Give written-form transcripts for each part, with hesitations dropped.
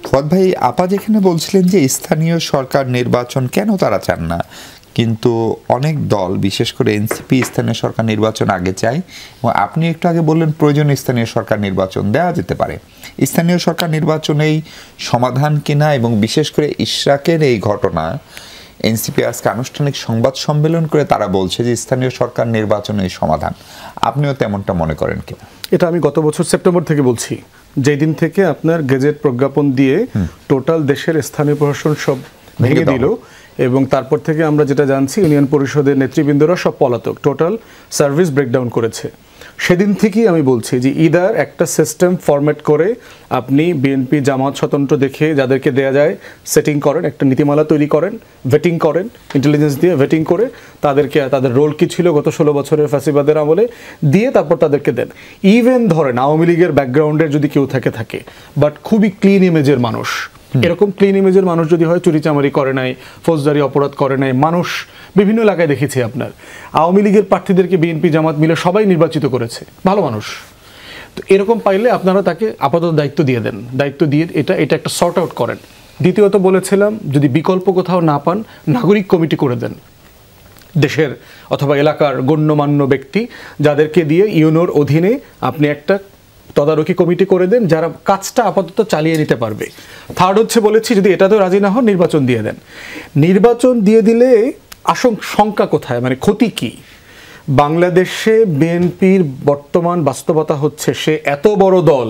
ফুয়াদ ভাই, আপা যেখানে বলছিলেন যে স্থানীয় সরকার নির্বাচন কেন তারা চান না, কিন্তু অনেক দল বিশেষ করে এনসিপি স্থানীয় সরকার নির্বাচন আগে চায়, এবং আপনি একটু আগে বললেন প্রয়োজন স্থানীয় সরকার নির্বাচন দেওয়া যেতে পারে। স্থানীয় সরকার নির্বাচনেই সমাধান কিনা, এবং বিশেষ করে ইশরাকের এই ঘটনা, এনসিপি আজকে আনুষ্ঠানিক সংবাদ সম্মেলন করে তারা বলছে যে স্থানীয় সরকার নির্বাচনের সমাধান। আপনিও তেমনটা মনে করেন কিনা? এটা আমি গত বছর সেপ্টেম্বর থেকে বলছি, যেদিন থেকে আপনার গেজেট প্রজ্ঞাপন দিয়ে টোটাল দেশের স্থানীয় প্রশাসন সব ভেঙে দিল, এবং তারপর থেকে আমরা যেটা জানছি ইউনিয়ন পরিষদের নেতৃবৃন্দরা সব পলাতক, টোটাল সার্ভিস ব্রেকডাউন করেছে। সেদিন থেকেই আমি বলছি যে ইদার একটা সিস্টেম ফরম্যাট করে আপনি বিএনপি জামাত স্বতন্ত্র দেখে যাদেরকে দেয়া যায় সেটিং করেন, একটা নীতিমালা তৈরি করেন, ভেটিং করেন, ইন্টেলিজেন্স দিয়ে ভেটিং করে তাদেরকে তাদের রোল কী ছিল গত 16 বছরের ফ্যাসিবাদের আমলে দিয়ে তারপর তাদেরকে দেন। ইভেন ধরেন আওয়ামী লীগের ব্যাকগ্রাউন্ডের যদি কেউ থাকে বাট খুবই ক্লিন ইমেজের মানুষ, এরকম ক্লিন ইমেজের মানুষ যদি হয়, চুরিচামারি করে নাই, ফৌজদারি অপরাধ করে নাই, মানুষ বিভিন্ন এলাকায় দেখেছি আপনার আওয়ামী লীগের প্রার্থীদেরকে বিএনপি জামাত মিলে সবাই নির্বাচিত করেছে, ভালো মানুষ। তো এরকম পাইলে আপনারা তাকে আপাতত দায়িত্ব দিয়ে দেন, দায়িত্ব দিয়ে এটা একটা সর্ট আউট করেন। দ্বিতীয়ত বলেছিলাম, যদি বিকল্প কোথাও না পান, নাগরিক কমিটি করে দেন দেশের অথবা এলাকার গণ্যমান্য ব্যক্তি, যাদেরকে দিয়ে ইউনোর অধীনে আপনি একটা তদারকি কমিটি করে দেন, যারা কাজটা আপাতত চালিয়ে নিতে পারবে। থার্ড হচ্ছে বলেছি, যদি এটাতেও রাজি না হন, নির্বাচন দিয়ে দেন। নির্বাচন দিয়ে দিলে শঙ্কা কোথায়, মানে ক্ষতি কি? বাংলাদেশে বিএনপির বর্তমান বাস্তবতা হচ্ছে, সে এত বড় দল,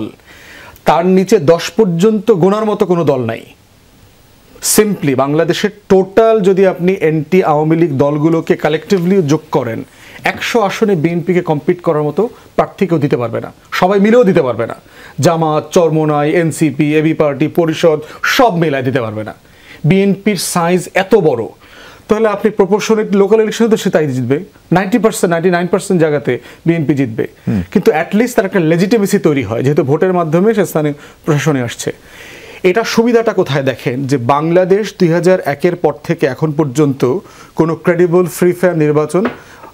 তার নিচে 10 পর্যন্ত গোনার মতো কোনো দল নাই। সিম্পলি বাংলাদেশের টোটাল যদি আপনি এন্টি আওয়ামী লীগ দলগুলোকে কালেকটিভলি যোগ করেন, 100 আসনে বিএনপিকে কম্পিট করার মতো প্রার্থী কেউ দিতে পারবে না, সবাই মিলেও দিতে পারবে না। জামাত, চরমোনাই, এনসিপি, এবি পার্টি, পরিষদ সব মেলায় দিতে পারবে না। বিএনপির সাইজ এত বড়, তাহলে আপনি প্রপোর্শনেট লোকাল ইলেকশনে তো সে তাই জিতবে, 90%, 99% জায়গাতে বিএনপি জিতবে। কিন্তু অ্যাটলিস্ট তার একটা লেজিটিমেসি তৈরি হয়, যেহেতু ভোটের মাধ্যমে সে স্থানীয় প্রশাসনে আসছে। এটা সুবিধাটা কোথায় দেখেন, যে বাংলাদেশ 2001-এর পর থেকে এখন পর্যন্ত কোনো ক্রেডিবল ফ্রি ফেয়ার নির্বাচন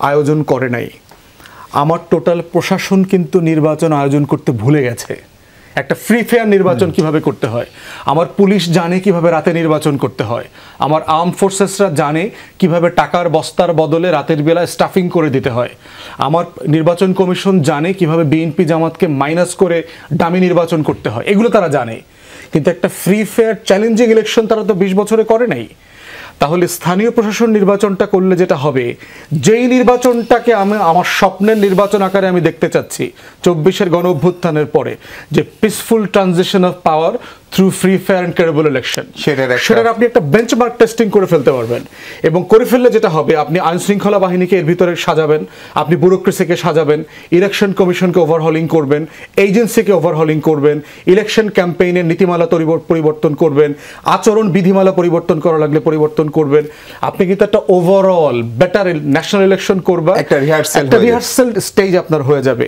আয়োজন করে নাই। আমার টোটাল প্রশাসন কিন্তু নির্বাচন আয়োজন করতে ভুলে গেছে। একটা ফ্রি ফেয়ার নির্বাচন কিভাবে করতে হয়, আমার পুলিশ জানে কিভাবে রাতে নির্বাচন করতে হয়, আমার আর্ম ফোর্সেসরা জানে কিভাবে টাকার বস্তার বদলে রাতের বেলা স্টাফিং করে দিতে হয়, আমার নির্বাচন কমিশন জানে কিভাবে বিএনপি জামাতকে মাইনাস করে ডামি নির্বাচন করতে হয়, এগুলো তারা জানে। কিন্তু একটা ফ্রি ফেয়ার চ্যালেঞ্জিং ইলেকশন তারা তো 20 বছরে করে নাই। তাহলে স্থানীয় প্রশাসন নির্বাচনটা করলে যেটা হবে, যেই নির্বাচনটাকে আমি আমার স্বপ্নের নির্বাচন আকারে আমি দেখতে চাচ্ছি 24-এর গণ অভ্যুত্থানের পরে, যে peaceful transition of power through free fair and credible election, সেটার আপনি একটা বেঞ্চমার্ক টেস্টিং করে ফেলতে পারবেন। এবং করে ফেললে যেটা হবে, আপনি আইন শৃঙ্খলা বাহিনীকে এর ভিতরে সাজাবেন, আপনি ব্যুরোক্রেসিকে সাজাবেন, ইলেকশন কমিশনকে ওভারহলিং করবেন, এজেন্সিকে ওভারহলিং করবেন, ইলেকশন ক্যাম্পেইনের নীতিমালা পরিবর্তন করবেন, আচরণ বিধিমালা পরিবর্তন করা লাগলে পরিবর্তন করবেন। আপনি কিন্তু একটা ওভারঅল বেটার ন্যাশনাল ইলেকশন করবেন, একটা রিহার্সাল স্টেজ আপনার হয়ে যাবে।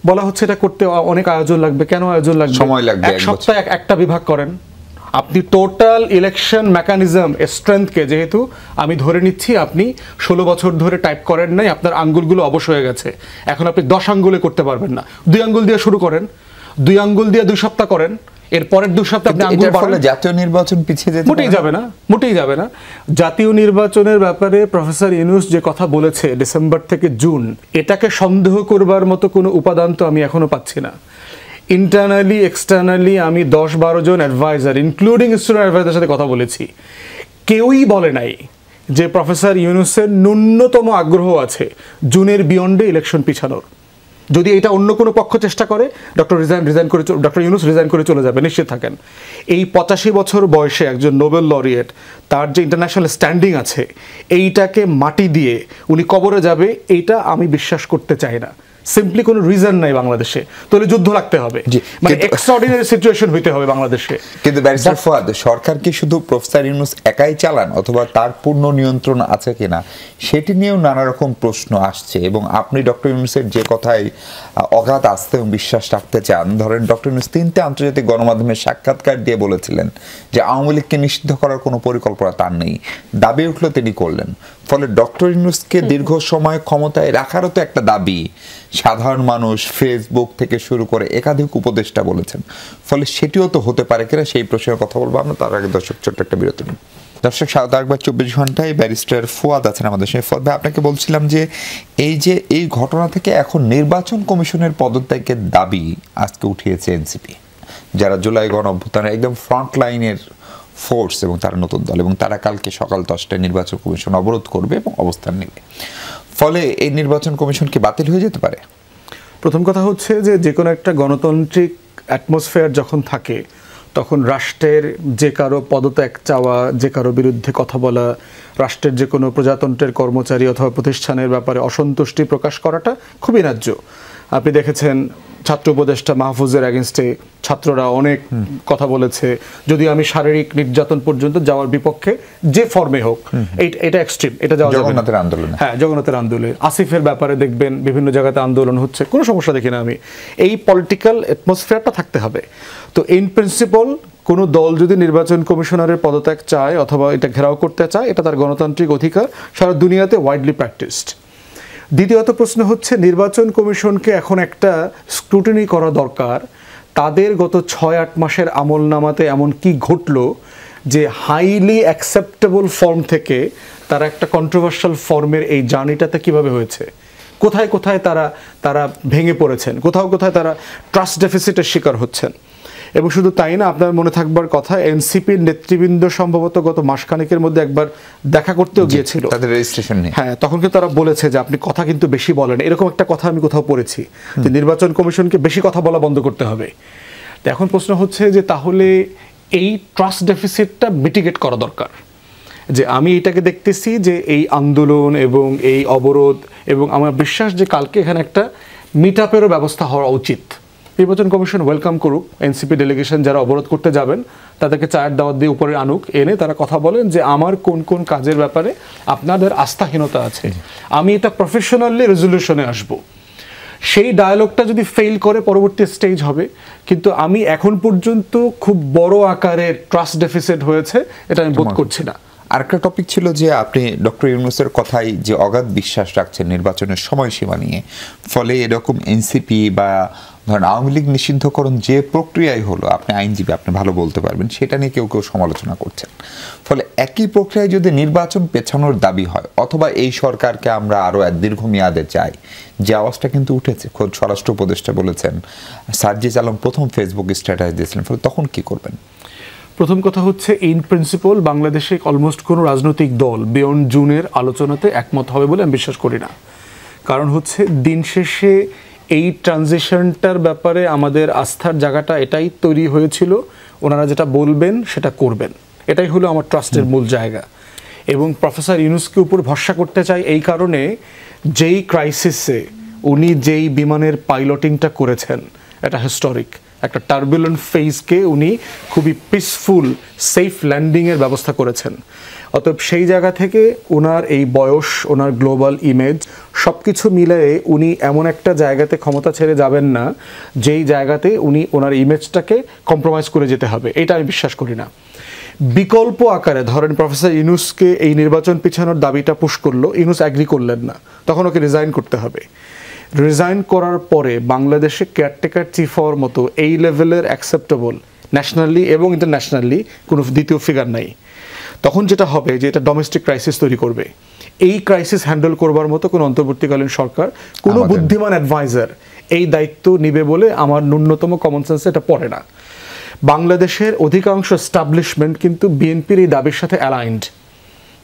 বলা হচ্ছে এটা করতে অনেক আয়োজন লাগবে, কেন আয়োজন লাগবে? সময় লাগবে। 1 সপ্তাহে একটা বিভাগ করেন, আপনি টোটাল ইলেকশন মেকানিজম স্ট্রেংথকে, যেহেতু আমি ধরে নিচ্ছি আপনি 16 বছর ধরে টাইপ করেন নাই, আপনার আঙ্গুলগুলো অবশ হয়ে গেছে, এখন আপনি 10 আঙ্গুলে করতে পারবেন না, 2 আঙ্গুল দিয়ে শুরু করেন, 2 আঙ্গুল দিয়ে 2 সপ্তাহ করেন, এর পরের 2 সপ্তাহ আপনি আঙ্গুল বাড়ান। জাতীয় নির্বাচন পিছিয়ে যেতে মোটেই যাবে না। জাতীয় নির্বাচনের ব্যাপারে প্রফেসর ইউনূস যে কথা বলেছে ডিসেম্বর থেকে জুন, এটাকে সন্দেহ করবার মতো কোনো উপাদান তো আমি এখনো পাচ্ছি না। ইন্টারনালি এক্সটার্নালি আমি 10-12 জন অ্যাডভাইজার ইনক্লুডিং স্টুডেন্ট অ্যাডভাইজারের সাথে কথা বলেছি, কেউই বলে নাই যে প্রফেসর ইউনূসের ন্যূনতম আগ্রহ আছে জুনের বিয়ন্ডে ইলেকশন পিছানোর। যদি এটা অন্য কোনো পক্ষ চেষ্টা করে, ডক্টর ইউনূস রিজাইন করে চলে যাবে, নিশ্চিত থাকেন। এই 85 বছর বয়সে একজন নোবেল লরিয়েট, তার যে ইন্টারন্যাশনাল স্ট্যান্ডিং আছে, এইটাকে মাটি দিয়ে উনি কবরে যাবে, এইটা আমি বিশ্বাস করতে চাই না। সিম্পলি কোনো রিজন নাই বাংলাদেশে, তাহলে যুদ্ধ লাগতে হবে, মানে এক্সট্রাঅর্ডিনারি সিচুয়েশন হইতে হবে বাংলাদেশে। কিন্তু ব্যারিস্টার ফুয়াদ, সরকার কি শুধু প্রফেসর ইউনূস একাই চালান অথবা তার পূর্ণ নিয়ন্ত্রণ আছে কিনা, সেটি নিয়েও নানা রকম প্রশ্ন আসছে। এবং আপনি ডক্টর ইউনূসের যে কথাই অগাধ আস্থা এবং বিশ্বাস রাখতে চান, ধরেন ডক্টর ইউনূস 3টে আন্তর্জাতিক গণমাধ্যমের সাক্ষাৎকার দিয়ে বলেছিলেন যে আওয়ামী লীগকে নিষিদ্ধ করার কোনো পরিকল্পনা তার নেই, দাবি উঠলো তিনি করলেন। ফলে ডক্টর ইউনূসকে দীর্ঘ সময় ক্ষমতায় রাখারও তো একটা দাবি সাধারণ মানুষ, ফেসবুক থেকে শুরু করে একাধিক উপদেষ্টা বলেছেন। ফলে সেটিও তো হতে পারে কিনা সেই প্রশ্নের কথা বলবো আমরা, তার আগে দর্শক ছোট্ট একটা বিরতি নিই। দর্শক স্বাগত একবার 24 ঘন্টায়। ব্যারিস্টার ফুয়াদ আছেন আমাদের সঙ্গে। ফুয়াদ ভাই, আপনাকে বলছিলাম যে এই ঘটনা থেকে এখন নির্বাচন কমিশনের পদত্যাগের দাবি আজকে উঠিয়েছে এনসিপি, যারা জুলাই গণঅভ্যুত্থানের একদম ফ্রন্ট লাইনের ফোর্স, এবং তারা নতুন দল, এবং তারা কালকে সকাল 10টায় নির্বাচন কমিশন অবরোধ করবে এবং অবস্থান নেবে। ফলে এই নির্বাচন কমিশন কি বাতিল হয়ে যেতে পারে? প্রথম কথা হচ্ছে যে কোনো একটা গণতান্ত্রিক অ্যাটমসফিয়ার যখন থাকে তখন রাষ্ট্রের যে কারো পদত্যাগ চাওয়া, যে কারো বিরুদ্ধে কথা বলা, রাষ্ট্রের যে কোনো প্রজাতন্ত্রের কর্মচারী অথবা প্রতিষ্ঠানের ব্যাপারে অসন্তুষ্টি প্রকাশ করাটা খুবই ন্যায্য। আপনি দেখেছেন ছাত্র উপদেষ্টা মাহফুজের এগেনস্টে ছাত্ররা অনেক কথা বলেছে, যদিও আমি শারীরিক নির্যাতন পর্যন্ত যাওয়ার বিপক্ষে, যে ফর্মে হোক। এটা এক্সট্রিম, এটা যাওয়া যাবে না। হ্যাঁ, জগন্নাথের আন্দোলন, আসিফের ব্যাপারে দেখবেন বিভিন্ন জায়গাতে আন্দোলন হচ্ছে, কোনো সমস্যা দেখি না আমি। এই পলিটিক্যাল অ্যাটমসফিয়ারটা থাকতে হবে। তো ইন প্রিন্সিপাল কোনো দল যদি নির্বাচন কমিশনারের পদত্যাগ চায় অথবা এটা ঘেরাও করতে চায়, এটা তার গণতান্ত্রিক অধিকার, সারা দুনিয়াতে ওয়াইডলি প্র্যাকটিসড। দ্বিতীয়ত প্রশ্ন হচ্ছে, নির্বাচন কমিশনকে এখন একটা স্ক্রুটিনি করা দরকার। তাদের গত 6-8 মাসের আমলনামাতে এমন কি ঘটলো যে হাইলি অ্যাকসেপ্টেবল ফর্ম থেকে তারা একটা কন্ট্রোভার্সিয়াল ফর্মের এই জার্নিটাতে কিভাবে হয়েছে, কোথায় কোথায় তারা ভেঙে পড়েছেন, কোথাও কোথায় তারা ট্রাস্ট ডেফিসিটের শিকার হচ্ছেন। এবং শুধু তাই না, আপনার মনে থাকবার কথা, এনসিপির নেতৃবৃন্দ সম্ভবত গত মাসখানেকের মধ্যে একবার দেখা করতেও গিয়েছিল তাদের রেজিস্ট্রেশন নিয়ে। হ্যাঁ, তখন কিন্তু তারা বলেছে যে আপনি কথা কিন্তু বেশি বলেন, এরকম একটা কথা আমি কোথাও পড়েছি যে নির্বাচন কমিশনকে বেশি কথা বলা বন্ধ করতে হবে। তো এখন প্রশ্ন হচ্ছে যে তাহলে এই ট্রাস্ট ডেফিসিটটা মিটিগেট করা দরকার। যে আমি এটাকে দেখতেছি যে এই আন্দোলন এবং এই অবরোধ, এবং আমার বিশ্বাস যে কালকে এখানে একটা মিট আপেরও ব্যবস্থা হওয়া উচিত। নির্বাচন কমিশন ওয়েলকাম করুক, এনসিপি ডেলিগেশন যারা অবরোধ করতে যাবেন তাদেরকে চায়ের দাওয়াত দিয়ে উপরে আনুক, এনে তারা কথা বলেন যে আমার কোন কোন কাজের ব্যাপারে আপনাদের আস্থাহীনতা আছে, আমি এটা প্রফেশনালি রেজলিউশনে আসব। সেই ডায়ালগটা যদি ফেল করে পরবর্তী স্টেজ হবে। কিন্তু আমি এখন পর্যন্ত খুব বড় আকারের ট্রাস্ট ডেফিসিট হয়েছে এটা আমি বোধ করছি না। আরেকটা টপিক ছিল যে আপনি ডক্টর ইউনূসের কথাই যে অগাধ বিশ্বাস রাখছেন নির্বাচনের সময়সীমা নিয়ে, ফলে এরকম এনসিপি বা ধরেন আওয়ামী লীগ নিষিদ্ধকরণ যে প্রক্রিয়ায় হলো, আপনি আইনজীবী, আপনি ভালো বলতে পারবেন, সেটা নিয়ে কেউ কেউ সমালোচনা করছেন। ফলে একই প্রক্রিয়ায় যদি নির্বাচন পেছানোর দাবি হয়, অথবা এই সরকারকে আমরা আরও দীর্ঘমেয়াদে চাই, যে আওয়াজটা কিন্তু উঠেছে, খোদ স্বরাষ্ট্র উপদেষ্টা বলেছেন, সার্জিস আলম প্রথম ফেসবুক স্ট্যাটাস দিয়েছিলেন, ফলে তখন কি করবেন? প্রথম কথা হচ্ছে, ইন প্রিন্সিপাল বাংলাদেশে অলমোস্ট কোনো রাজনৈতিক দল বিয়ন্ড জুনের আলোচনাতে একমত হবে বলে আমি বিশ্বাস করি না। কারণ হচ্ছে দিন শেষে এই ট্রানজিশনটার ব্যাপারে আমাদের আস্থার জায়গাটা এটাই তৈরি হয়েছিল, ওনারা যেটা বলবেন সেটা করবেন, এটাই হলো আমার ট্রাস্টের মূল জায়গা। এবং প্রফেসর ইউনূসকে উপর ভরসা করতে চাই এই কারণে, যেই ক্রাইসিসে উনি যেই বিমানের পাইলটিংটা করেছেন, এটা হিস্টোরিক একটা টার্বুলেন্ট ফেজকে উনি খুবই পিসফুল সেফ ল্যান্ডিংয়ের ব্যবস্থা করেছেন। অতএব সেই জায়গা থেকে ওনার এই বয়স, ওনার গ্লোবাল ইমেজ সব কিছু মিলিয়ে উনি এমন একটা জায়গাতে ক্ষমতা ছেড়ে যাবেন না যেই জায়গাতে উনি ওনার ইমেজটাকে কম্প্রোমাইজ করে যেতে হবে, এটা আমি বিশ্বাস করি না। বিকল্প আকারে ধরেন প্রফেসর ইউনূসকে এই নির্বাচন পিছানোর দাবিটা পুশ করলো, ইউনূস অ্যাগ্রি করলেন না, তখন ওকে রিজাইন করতে হবে। রিজাইন করার পরে বাংলাদেশে কেয়ারটেকার চিফ হওয়ার মতো এই লেভেলের অ্যাকসেপ্টেবল ন্যাশনালি এবং ইন্টারন্যাশনালি কোনো দ্বিতীয় ফিগার নাই। তখন যেটা হবে যে এটা ডোমেস্টিক ক্রাইসিস তৈরি করবে। এই ক্রাইসিস হ্যান্ডেল করবার মতো কোনো অন্তর্বর্তীকালীন সরকার, কোনো বুদ্ধিমান অ্যাডভাইজার এই দায়িত্ব নিবে বলে আমার ন্যূনতম কমন সেন্সে এটা পড়ে না। বাংলাদেশের অধিকাংশ এস্টাবলিশমেন্ট কিন্তু বিএনপির এই দাবির সাথে অ্যালাইন্ড।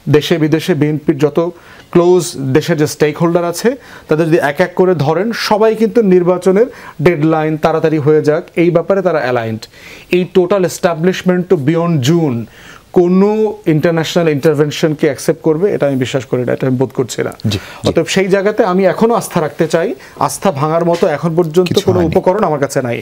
দেশে বিদেশে বিএনপির যত ক্লোজ দেশের যে স্টেক হোল্ডার আছে তাদের যদি এক এক করে ধরেন, সবাই কিন্তু নির্বাচনের ডেডলাইন তাড়াতাড়ি হয়ে যাক এই ব্যাপারে তারা অ্যালাইন্ড। এই total establishment two beyond June কোনো ইন্টারন্যাশনাল ইন্টারভেনশনকে অ্যাকসেপ্ট করবে এটা আমি বিশ্বাস করি না, এটা আমি বোধ করছি না। অতএব সেই জায়গাতে আমি এখনো আস্থা রাখতে চাই, আস্থা ভাঙার মতো এখন পর্যন্ত কোনো উপকরণ আমার কাছে নাই।